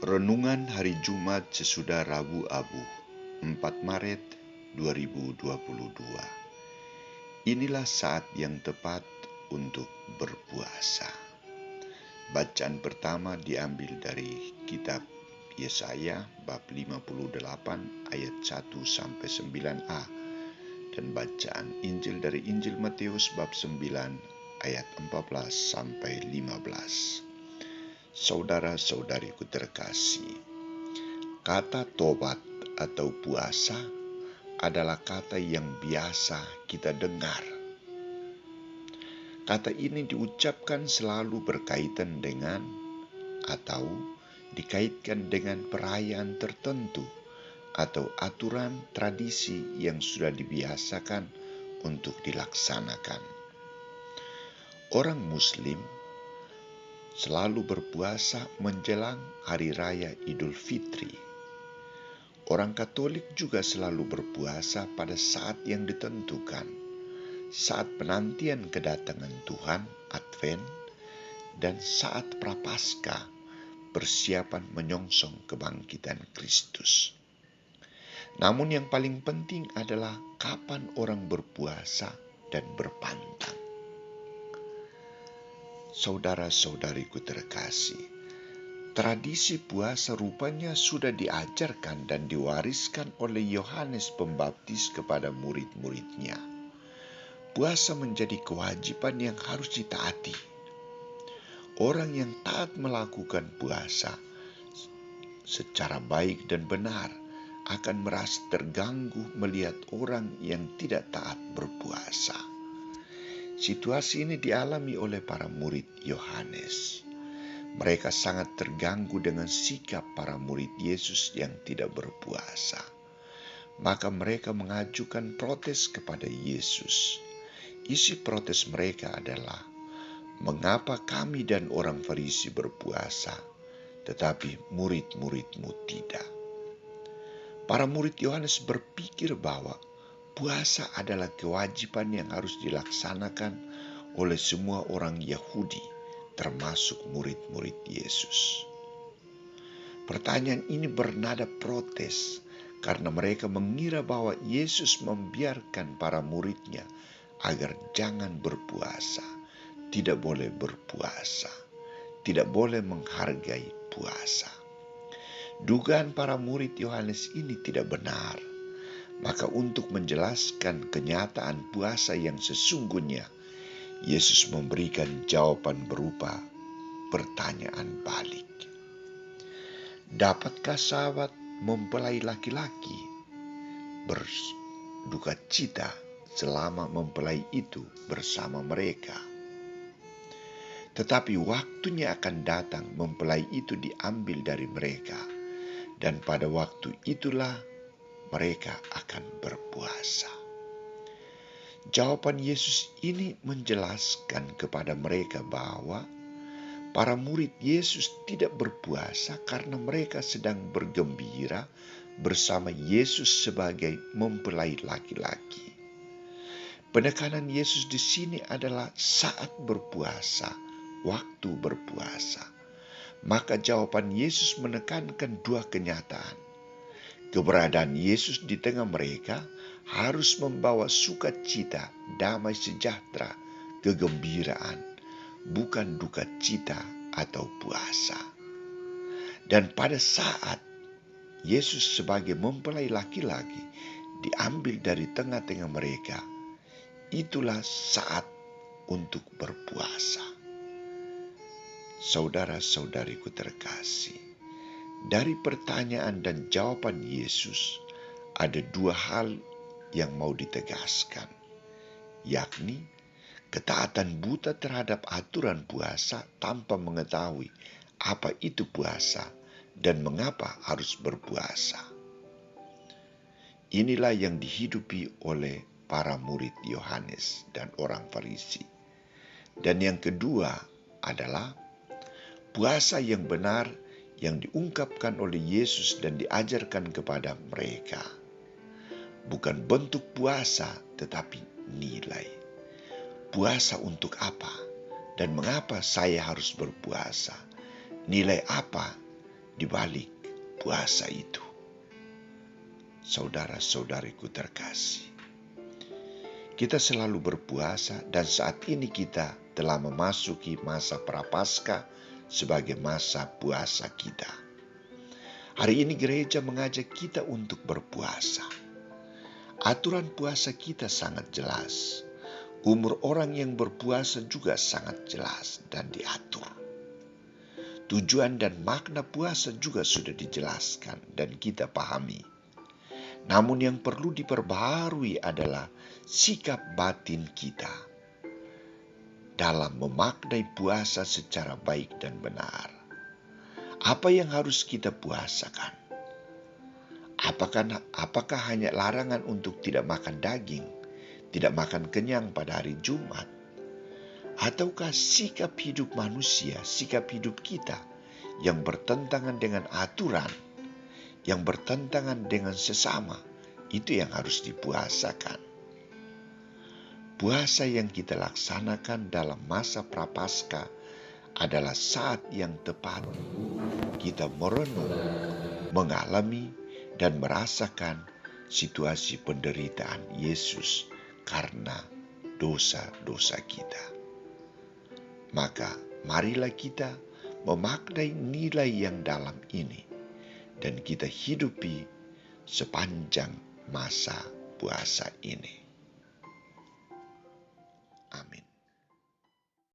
Renungan Hari Jumat sesudah Rabu Abu, 4 Maret 2022. Inilah saat yang tepat untuk berpuasa. Bacaan pertama diambil dari kitab Yesaya bab 58 ayat 1 sampai 9a dan bacaan Injil dari Injil Matius bab 9 ayat 14 sampai 15. Saudara-saudariku terkasih, kata tobat atau puasa adalah kata yang biasa kita dengar. Kata ini diucapkan selalu berkaitan dengan atau dikaitkan dengan perayaan tertentu atau aturan tradisi yang sudah dibiasakan untuk dilaksanakan. Orang Muslim selalu berpuasa menjelang Hari Raya Idul Fitri. Orang Katolik juga selalu berpuasa pada saat yang ditentukan, saat penantian kedatangan Tuhan, Advent, dan saat Prapaskah, persiapan menyongsong kebangkitan Kristus. Namun yang paling penting adalah kapan orang berpuasa dan berpantang. Saudara-saudariku terkasih, tradisi puasa rupanya sudah diajarkan dan diwariskan oleh Yohanes Pembaptis kepada murid-muridnya. Puasa menjadi kewajiban yang harus ditaati. Orang yang taat melakukan puasa secara baik dan benar akan merasa terganggu melihat orang yang tidak taat berpuasa. Situasi ini dialami oleh para murid Yohanes. Mereka sangat terganggu dengan sikap para murid Yesus yang tidak berpuasa. Maka mereka mengajukan protes kepada Yesus. Isi protes mereka adalah, "Mengapa kami dan orang Farisi berpuasa, tetapi murid-muridmu tidak?" Para murid Yohanes berpikir bahwa puasa adalah kewajiban yang harus dilaksanakan oleh semua orang Yahudi, termasuk murid-murid Yesus. Pertanyaan ini bernada protes karena mereka mengira bahwa Yesus membiarkan para muridnya agar jangan berpuasa, tidak boleh berpuasa, tidak boleh menghargai puasa. Dugaan para murid Yohanes ini tidak benar. Maka untuk menjelaskan kenyataan puasa yang sesungguhnya, Yesus memberikan jawaban berupa pertanyaan balik. Dapatkah sahabat mempelai laki-laki berduka cita selama mempelai itu bersama mereka? Tetapi waktunya akan datang mempelai itu diambil dari mereka, dan pada waktu itulah mereka akan berpuasa. Jawaban Yesus ini menjelaskan kepada mereka bahwa para murid Yesus tidak berpuasa karena mereka sedang bergembira bersama Yesus sebagai mempelai laki-laki. Penekanan Yesus di sini adalah saat berpuasa, waktu berpuasa. Maka jawaban Yesus menekankan dua kenyataan. Keberadaan Yesus di tengah mereka harus membawa sukacita, damai sejahtera, kegembiraan, bukan duka cita atau puasa. Dan pada saat Yesus sebagai mempelai laki-laki diambil dari tengah-tengah mereka, itulah saat untuk berpuasa. Saudara-saudariku terkasih, dari pertanyaan dan jawaban Yesus, ada dua hal yang mau ditegaskan, yakni ketaatan buta terhadap aturan puasa tanpa mengetahui apa itu puasa dan mengapa harus berpuasa. Inilah yang dihidupi oleh para murid Yohanes dan orang Farisi. Dan yang kedua adalah puasa yang benar yang diungkapkan oleh Yesus dan diajarkan kepada mereka. Bukan bentuk puasa, tetapi nilai. Puasa untuk apa? Dan mengapa saya harus berpuasa? Nilai apa di balik puasa itu. Saudara-saudariku terkasih, kita selalu berpuasa dan saat ini kita telah memasuki masa Prapaskah sebagai masa puasa kita. Hari ini gereja mengajak kita untuk berpuasa. Aturan puasa kita sangat jelas. Umur orang yang berpuasa juga sangat jelas dan diatur. Tujuan dan makna puasa juga sudah dijelaskan dan kita pahami. Namun yang perlu diperbaharui adalah sikap batin kita dalam memaknai puasa secara baik dan benar. Apa yang harus kita puasakan? Apakah hanya larangan untuk tidak makan daging, tidak makan kenyang pada hari Jumat? Ataukah sikap hidup manusia, sikap hidup kita yang bertentangan dengan aturan, yang bertentangan dengan sesama, itu yang harus dipuasakan. Puasa yang kita laksanakan dalam masa Prapaskah adalah saat yang tepat kita merenung, mengalami, dan merasakan situasi penderitaan Yesus karena dosa-dosa kita. Maka marilah kita memaknai nilai yang dalam ini dan kita hidupi sepanjang masa puasa ini.